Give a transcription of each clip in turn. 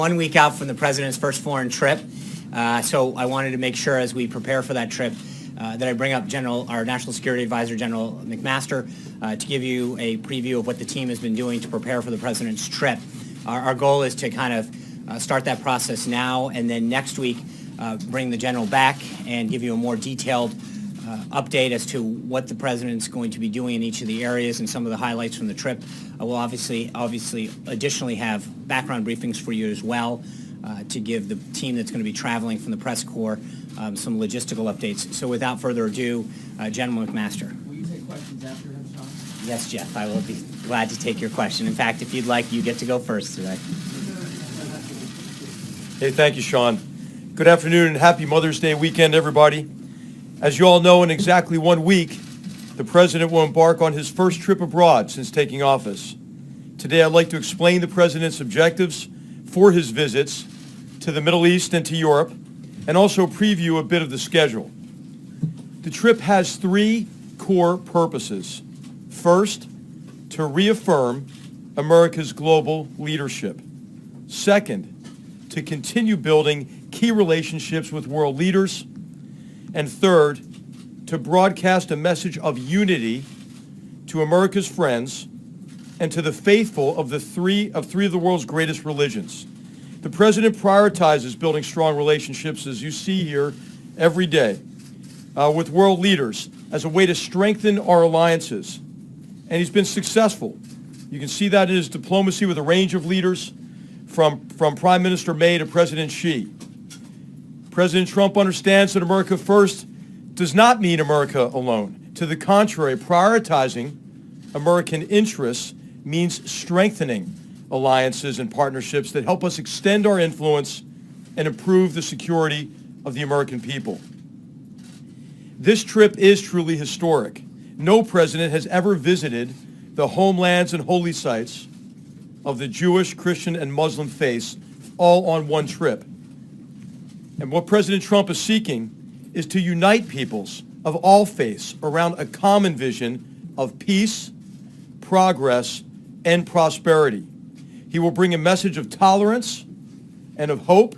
1 week out from the president's first foreign trip, so I wanted to make sure as we prepare for that trip that I bring up our National Security Advisor, General McMaster, to give you a preview of what the team has been doing to prepare for the president's trip. Our goal is to kind of start that process now, and then next week bring the general back and give you a more detailed update as to what the president's going to be doing in each of the areas and some of the highlights from the trip. We'll obviously additionally have background briefings for you as well to give the team that's going to be traveling from the press corps some logistical updates. So without further ado, General McMaster. Will you take questions after him, Sean? Yes, Jeff, I will be glad to take your question. In fact, if you'd like, you get to go first today. Hey, thank you, Sean. Good afternoon and happy Mother's Day weekend, everybody. As you all know, in exactly 1 week, the President will embark on his first trip abroad since taking office. Today, I'd like to explain the President's objectives for his visits to the Middle East and to Europe, and also preview a bit of the schedule. The trip has 3 core purposes. First, to reaffirm America's global leadership. Second, to continue building key relationships with world leaders. And third, to broadcast a message of unity to America's friends and to the faithful of three of the world's greatest religions. The President prioritizes building strong relationships, as you see here, every day with world leaders as a way to strengthen our alliances. And he's been successful. You can see that in his diplomacy with a range of leaders, from Prime Minister May to President Xi. President Trump understands that America first does not mean America alone. To the contrary, prioritizing American interests means strengthening alliances and partnerships that help us extend our influence and improve the security of the American people. This trip is truly historic. No president has ever visited the homelands and holy sites of the Jewish, Christian, and Muslim faiths all on one trip. And what President Trump is seeking is to unite peoples of all faiths around a common vision of peace, progress, and prosperity. He will bring a message of tolerance and of hope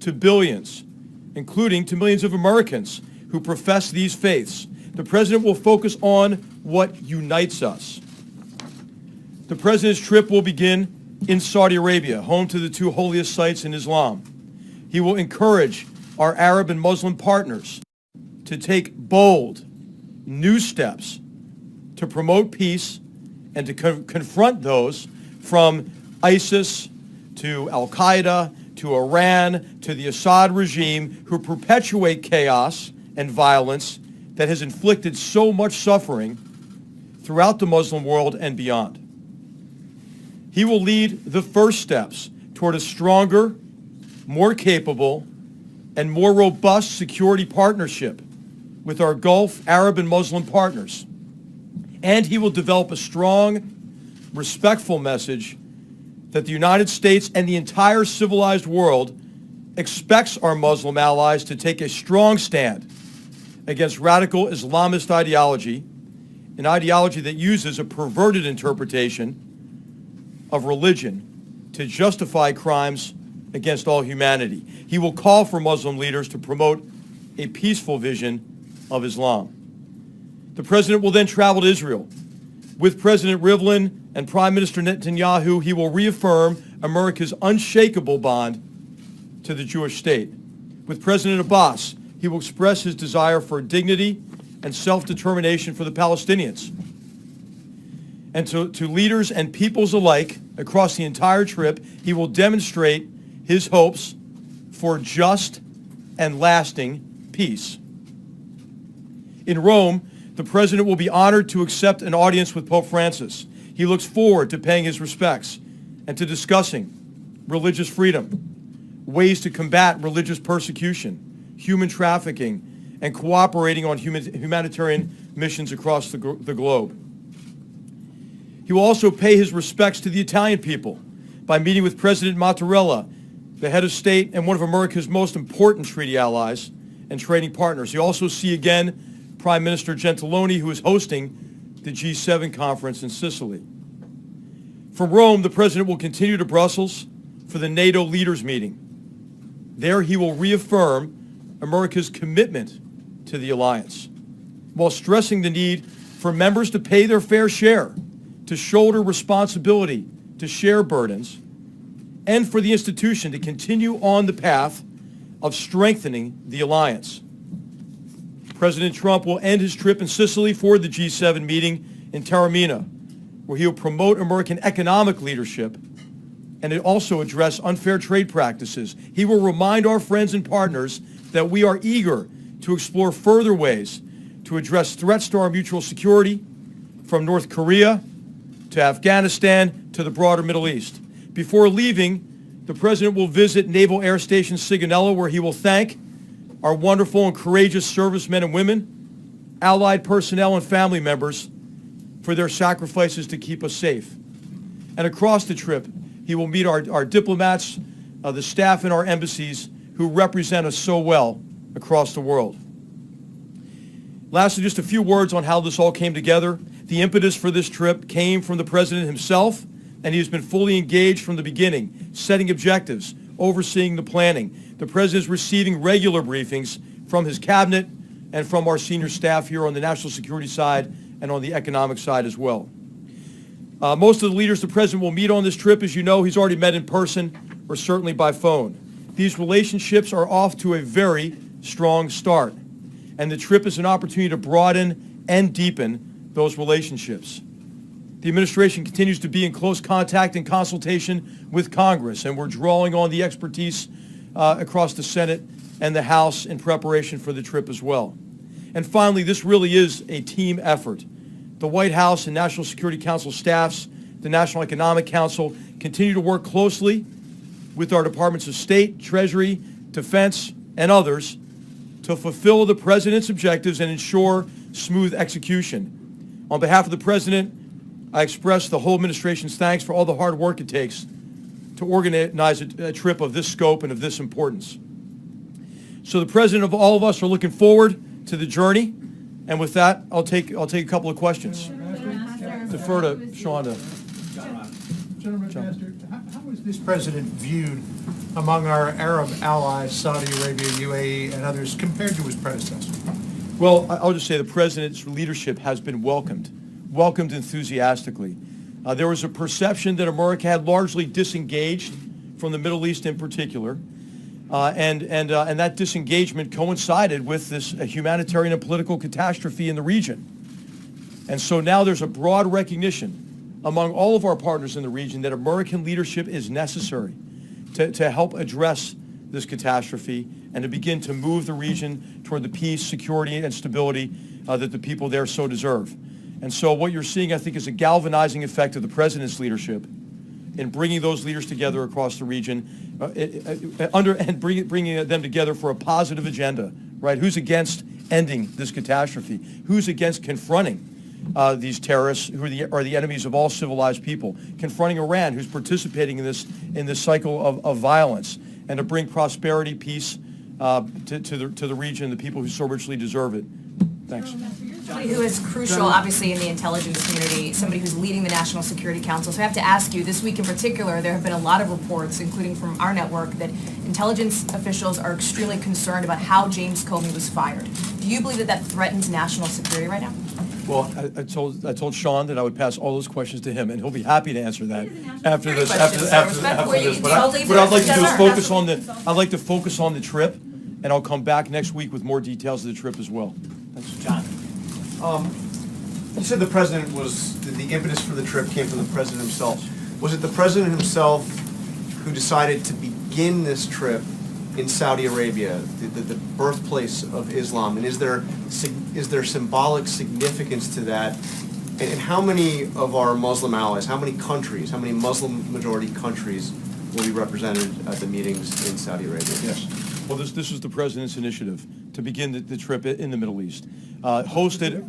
to billions, including to millions of Americans who profess these faiths. The President will focus on what unites us. The President's trip will begin in Saudi Arabia, home to the 2 holiest sites in Islam. He will encourage our Arab and Muslim partners to take bold, new steps to promote peace and to confront those from ISIS to Al-Qaeda to Iran to the Assad regime who perpetuate chaos and violence that has inflicted so much suffering throughout the Muslim world and beyond. He will lead the first steps toward a stronger, more capable, and more robust security partnership with our Gulf, Arab, and Muslim partners. And he will develop a strong, respectful message that the United States and the entire civilized world expects our Muslim allies to take a strong stand against radical Islamist ideology, an ideology that uses a perverted interpretation of religion to justify crimes against all humanity. He will call for Muslim leaders to promote a peaceful vision of Islam. The President will then travel to Israel. With President Rivlin and Prime Minister Netanyahu, he will reaffirm America's unshakable bond to the Jewish state. With President Abbas, he will express his desire for dignity and self-determination for the Palestinians. And to leaders and peoples alike across the entire trip, he will demonstrate his hopes for just and lasting peace. In Rome, the President will be honored to accept an audience with Pope Francis. He looks forward to paying his respects and to discussing religious freedom, ways to combat religious persecution, human trafficking, and cooperating on humanitarian missions across the globe. He will also pay his respects to the Italian people by meeting with President Mattarella, the head of state and one of America's most important treaty allies and trading partners. He also see again Prime Minister Gentiloni, who is hosting the G7 conference in Sicily. From Rome, the President will continue to Brussels, for the NATO leaders meeting. There he will reaffirm America's commitment to the alliance, while stressing the need for members to pay their fair share, to shoulder responsibility, to share burdens, and for the institution to continue on the path of strengthening the alliance. President Trump will end his trip in Sicily for the G7 meeting in Taormina, where he will promote American economic leadership and also address unfair trade practices. He will remind our friends and partners that we are eager to explore further ways to address threats to our mutual security, from North Korea to Afghanistan to the broader Middle East. Before leaving, the President will visit Naval Air Station Sigonella, where he will thank our wonderful and courageous servicemen and women, allied personnel and family members for their sacrifices to keep us safe. And across the trip, he will meet our diplomats, the staff in our embassies who represent us so well across the world. Lastly, just a few words on how this all came together. The impetus for this trip came from the President himself, and he has been fully engaged from the beginning, setting objectives, overseeing the planning. The President is receiving regular briefings from his cabinet and from our senior staff here on the national security side and on the economic side as well. Most of the leaders the President will meet on this trip, as you know, he's already met in person or certainly by phone. These relationships are off to a very strong start, and the trip is an opportunity to broaden and deepen those relationships. The administration continues to be in close contact and consultation with Congress, and we're drawing on the expertise across the Senate and the House in preparation for the trip as well. And finally, this really is a team effort. The White House and National Security Council staffs, the National Economic Council, continue to work closely with our Departments of State, Treasury, Defense, and others to fulfill the President's objectives and ensure smooth execution. On behalf of the President, I express the whole administration's thanks for all the hard work it takes to organize a trip of this scope and of this importance. So the President of all of us are looking forward to the journey, and with that, I'll take a couple of questions. Defer to Sean. General McMaster, how was this president viewed among our Arab allies, Saudi Arabia, UAE, and others, compared to his predecessor? Well, I'll just say the President's leadership has been welcomed enthusiastically. There was a perception that America had largely disengaged from the Middle East in particular, and that disengagement coincided with this humanitarian and political catastrophe in the region. And so now there's a broad recognition among all of our partners in the region that American leadership is necessary to help address this catastrophe and to begin to move the region toward the peace, security, and stability that the people there so deserve. And so what you're seeing, I think, is a galvanizing effect of the President's leadership in bringing those leaders together across the region, bringing them together for a positive agenda, right? Who's against ending this catastrophe? Who's against confronting these terrorists who are the enemies of all civilized people? Confronting Iran, who's participating in this cycle of violence, and to bring prosperity, peace to the region, the people who so richly deserve it. Thanks. Somebody who is crucial, obviously, in the intelligence community, somebody who's leading the National Security Council. So I have to ask you, this week in particular, there have been a lot of reports, including from our network, that intelligence officials are extremely concerned about how James Comey was fired. Do you believe that that threatens national security right now? Well, I told Sean that I would pass all those questions to him, and he'll be happy to answer that after this. But I'd like to do is focus on I'd like to focus on the trip, and I'll come back next week with more details of the trip as well. Thanks, John. You said the president the impetus for the trip came from the president himself. Was it the president himself who decided to begin this trip in Saudi Arabia, the birthplace of Islam? And is there symbolic significance to that? And how many of our Muslim allies, how many countries, how many Muslim majority countries will be represented at the meetings in Saudi Arabia? Yes. Well, this is the president's initiative to begin the trip in the Middle East, hosted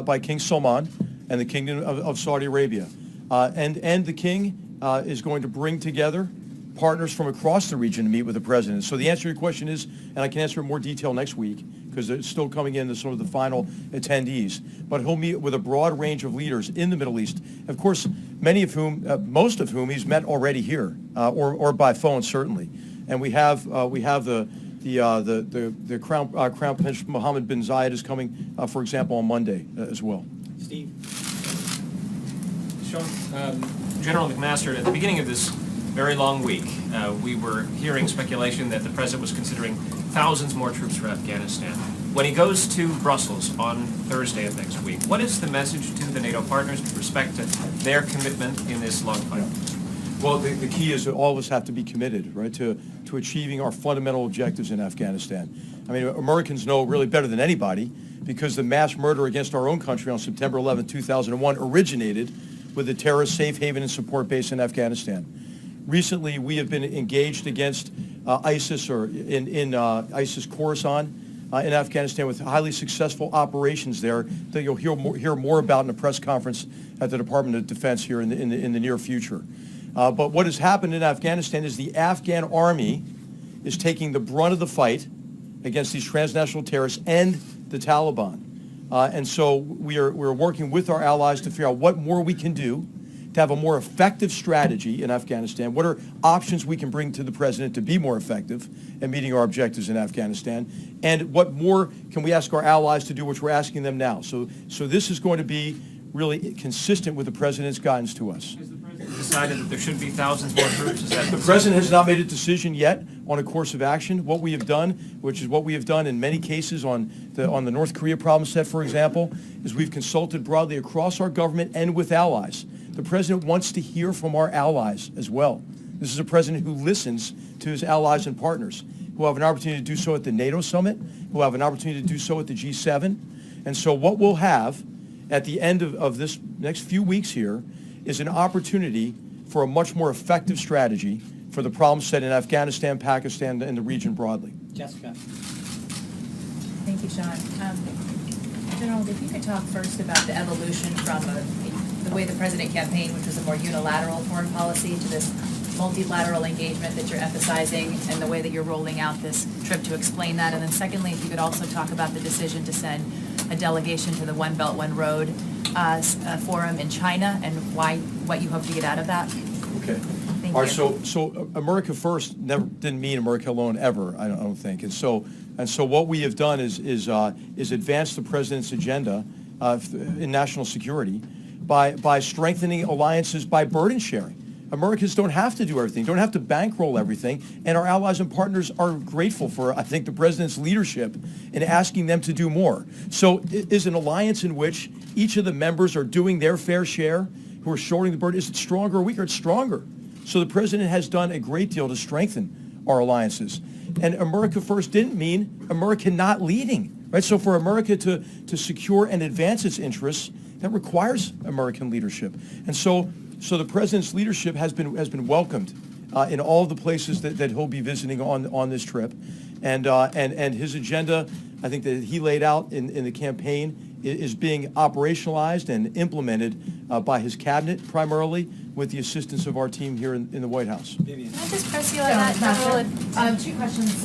by King Salman and the Kingdom of Saudi Arabia, and the king is going to bring together partners from across the region to meet with the president. So the answer to your question is, and I can answer in more detail next week, because it's still coming in as sort of the final attendees. But he'll meet with a broad range of leaders in the Middle East. Of course, most of whom he's met already here, or by phone certainly. And we have the Crown Prince Mohammed bin Zayed is coming, for example, on Monday as well. Steve. Sean, General McMaster, at the beginning of this very long week, we were hearing speculation that the president was considering thousands more troops for Afghanistan. When he goes to Brussels on Thursday of next week, what is the message to the NATO partners with respect to their commitment in this long fight? Well, the key is that all of us have to be committed, right, to achieving our fundamental objectives in Afghanistan. I mean, Americans know really better than anybody, because the mass murder against our own country on September 11, 2001 originated with the terrorist safe haven and support base in Afghanistan. Recently, we have been engaged against ISIS, or in ISIS Khorasan in Afghanistan, with highly successful operations there that you'll hear more about in a press conference at the Department of Defense here in the near future. But what has happened in Afghanistan is the Afghan army is taking the brunt of the fight against these transnational terrorists and the Taliban. And so we're working with our allies to figure out what more we can do to have a more effective strategy in Afghanistan. What are options we can bring to the president to be more effective in meeting our objectives in Afghanistan? And what more can we ask our allies to do, which we're asking them now? So this is going to be really consistent with the president's guidance to us. Has the president decided that there should be thousands more troops? Is that The president has not made a decision yet on a course of action. What we have done, which is what we have done in many cases on the North Korea problem set, for example, is we've consulted broadly across our government and with allies. The president wants to hear from our allies as well. This is a president who listens to his allies and partners, who will have an opportunity to do so at the NATO summit, who will have an opportunity to do so at the G7. And so what we'll have at the end of this next few weeks here is an opportunity for a much more effective strategy for the problems set in Afghanistan, Pakistan, and the region broadly. Jessica. Thank you, Sean. General, if you could talk first about the evolution from the way the president campaigned, which was a more unilateral foreign policy, to this multilateral engagement that you're emphasizing, and the way that you're rolling out this trip to explain that. And then secondly, if you could also talk about the decision to send a delegation to the One Belt, One Road forum in China, and what you hope to get out of that. Okay. Thank All you. right, so America First never didn't mean America alone ever, I don't think. And so what we have done is advance the president's agenda in national security by strengthening alliances, by burden sharing. Americans don't have to do everything, don't have to bankroll everything, and our allies and partners are grateful for, I think, the president's leadership in asking them to do more. So it is an alliance in which each of the members are doing their fair share, who are shouldering the burden. Is it stronger or weaker? It's stronger. So the president has done a great deal to strengthen our alliances. And America First didn't mean America not leading, right? So for America to secure and advance its interests, that requires American leadership. And so the president's leadership has been welcomed in all of the places that he'll be visiting on this trip, and his agenda, I think, that he laid out in the campaign is being operationalized and implemented by his cabinet primarily, with the assistance of our team here in the White House. Can I just press you on that, General? Two questions.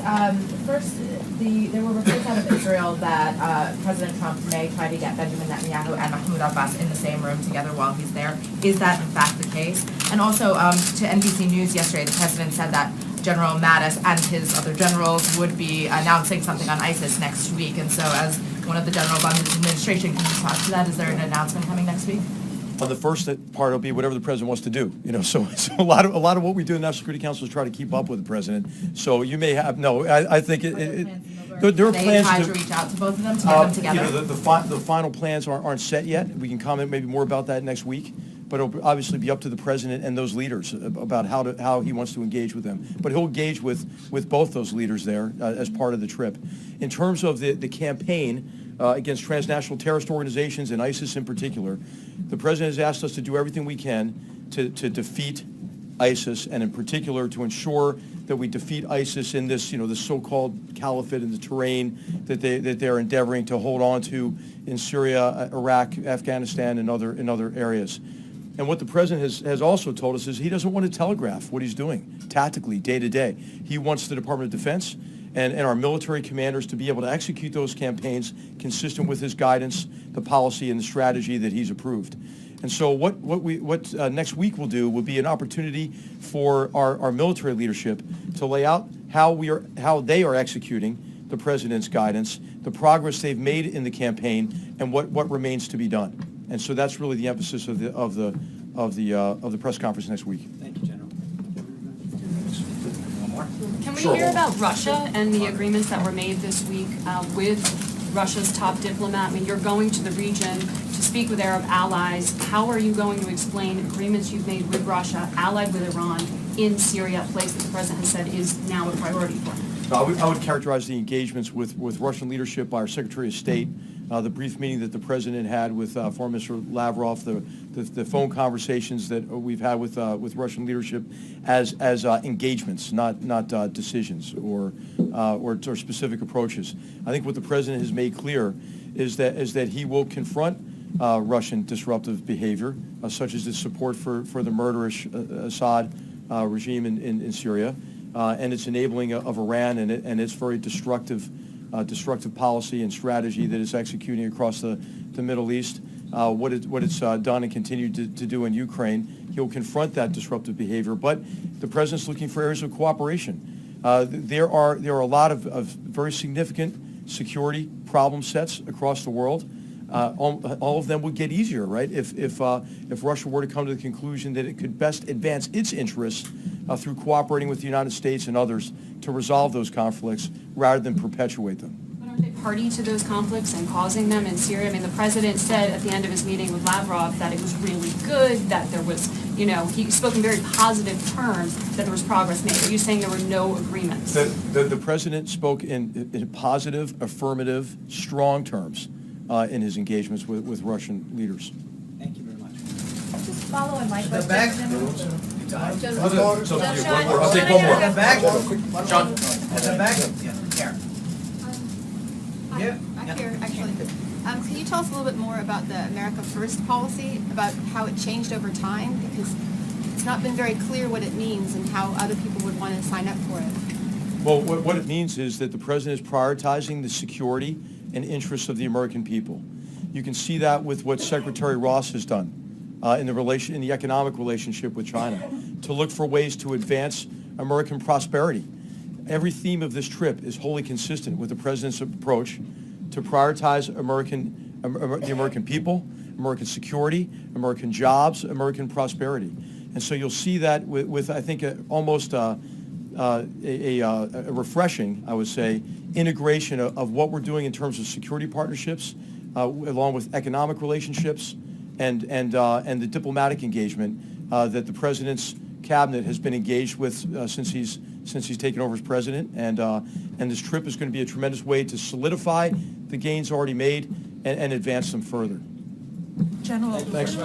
First, there were reports out of Israel that President Trump may try to get Benjamin Netanyahu and Mahmoud Abbas in the same room together while he's there. Is that in fact the case? And also, to NBC News yesterday, the president said that General Mattis and his other generals would be announcing something on ISIS next week. And so, as one of the generals on his administration, can you talk to that? Is there an announcement coming next week? On the first part, it'll be whatever the president wants to do. So a lot of what we do in the National Security Council is try to keep up with the president. So you may have I think there are plans to reach out to both of them to get them together. The final plans aren't set yet. We can comment maybe more about that next week. But it'll obviously be up to the president and those leaders about how he wants to engage with them. But he'll engage with both those leaders there as part of the trip. In terms of the campaign against transnational terrorist organizations and ISIS in particular, the president has asked us to do everything we can to defeat ISIS, and in particular to ensure that we defeat ISIS in this, the so-called caliphate in the terrain that they're endeavoring to hold on to in Syria, Iraq, Afghanistan, and other areas. And what the president has also told us is he doesn't want to telegraph what he's doing tactically, day to day. He wants the Department of Defense and our military commanders to be able to execute those campaigns consistent with his guidance, the policy, and the strategy that he's approved. And so what next week will do will be an opportunity for our military leadership to lay out how they are executing the president's guidance, the progress they've made in the campaign, and what remains to be done. And so that's really the emphasis of the press conference next week. Thank you, General. One more? Can we hear about Russia and the agreements that were made this week with Russia's top diplomat? I mean, you're going to the region to speak with Arab allies. How are you going to explain agreements you've made with Russia, allied with Iran, in Syria, a place that the president has said is now a priority for him? I would characterize the engagements with Russian leadership by our Secretary of State, the brief meeting that the president had with Foreign Minister Lavrov, the phone conversations that we've had with Russian leadership as engagements, not decisions or specific approaches. I think what the president has made clear is that he will confront Russian disruptive behavior, such as its support for the murderous Assad regime in Syria, and its enabling of Iran and its very destructive policy and strategy that it's executing across the Middle East, what it's done and continued to do in Ukraine. He'll confront that disruptive behavior, but the president's looking for areas of cooperation. There are a lot of very significant security problem sets across the world. All of them would get easier, right? If Russia were to come to the conclusion that it could best advance its interests through cooperating with the United States and others to resolve those conflicts rather than perpetuate them. But aren't they party to those conflicts and causing them in Syria? I mean, the president said at the end of his meeting with Lavrov that it was really good, that there was, he spoke in very positive terms, that there was progress made. Are you saying there were no agreements? The president spoke in positive, affirmative, strong terms in his engagements with Russian leaders. Thank you very much. Just follow on my question. I'll take one more. Sean, at the back. Yeah, I'm here, actually. Can you tell us a little bit more about the America First policy, about how it changed over time? Because it's not been very clear what it means and how other people would want to sign up for it. Well, what it means is that the president is prioritizing the security and interests of the American people. You can see that with what Secretary Ross has done in the economic relationship with China, to look for ways to advance American prosperity. Every theme of this trip is wholly consistent with the president's approach to prioritize the American people, American security, American jobs, American prosperity. And so you'll see that with I think, almost a refreshing, I would say, integration of what we're doing in terms of security partnerships, along with economic relationships, and the diplomatic engagement that the president's cabinet has been engaged with since he's taken over as president, and this trip is going to be a tremendous way to solidify the gains already made and advance them further. General. Thanks.